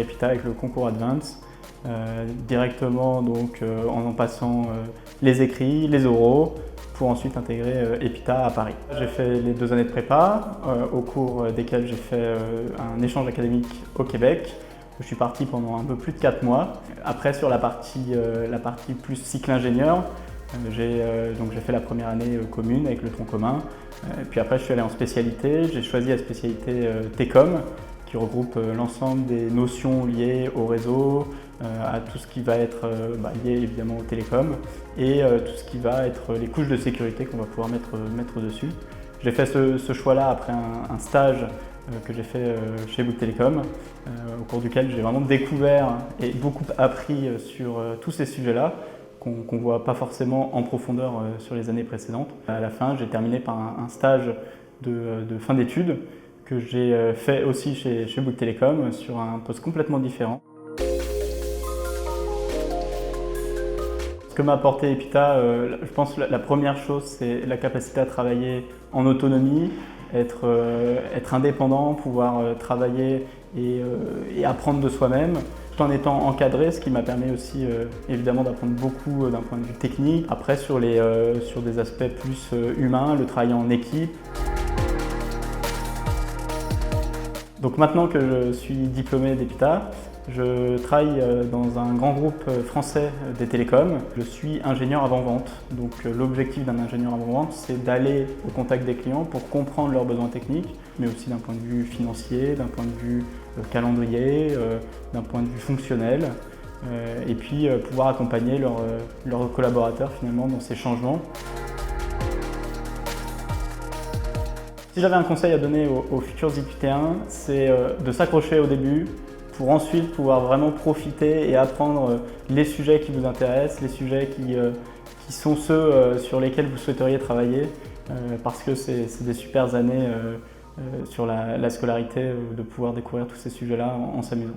EPITA avec le concours Advance, directement donc en passant les écrits, les oraux, pour ensuite intégrer EPITA à Paris. J'ai fait les 2 années de prépa, au cours desquelles j'ai fait un échange académique au Québec. Je suis parti pendant un peu plus de 4 mois. Après, sur la partie plus cycle ingénieur, j'ai fait la première année commune avec le tronc commun. Puis après, je suis allé en spécialité. J'ai choisi la spécialité TECOM, qui regroupe l'ensemble des notions liées au réseau, à tout ce qui va être lié évidemment aux télécoms et tout ce qui va être les couches de sécurité qu'on va pouvoir mettre dessus. J'ai fait ce choix-là après un stage que j'ai fait chez Bouygues Telecom, au cours duquel j'ai vraiment découvert et beaucoup appris sur tous ces sujets-là qu'on ne voit pas forcément en profondeur sur les années précédentes. À la fin, j'ai terminé par un stage de fin d'études que j'ai fait aussi chez Bouygues Telecom sur un poste complètement différent. Ce que m'a apporté EPITA, je pense que la première chose, c'est la capacité à travailler en autonomie, être indépendant, pouvoir travailler et apprendre de soi-même, tout en étant encadré, ce qui m'a permis aussi évidemment d'apprendre beaucoup d'un point de vue technique. Après, sur des aspects plus humains, le travail en équipe. Donc maintenant que je suis diplômé d'EPITA, je travaille dans un grand groupe français des télécoms. Je suis ingénieur avant-vente. Donc l'objectif d'un ingénieur avant-vente, c'est d'aller au contact des clients pour comprendre leurs besoins techniques, mais aussi d'un point de vue financier, d'un point de vue calendrier, d'un point de vue fonctionnel, et puis pouvoir accompagner leurs collaborateurs finalement dans ces changements. Si j'avais un conseil à donner aux futurs IQT1, c'est de s'accrocher au début pour ensuite pouvoir vraiment profiter et apprendre les sujets qui vous intéressent, les sujets qui sont ceux sur lesquels vous souhaiteriez travailler, parce que c'est des super années sur la scolarité de pouvoir découvrir tous ces sujets-là en s'amusant.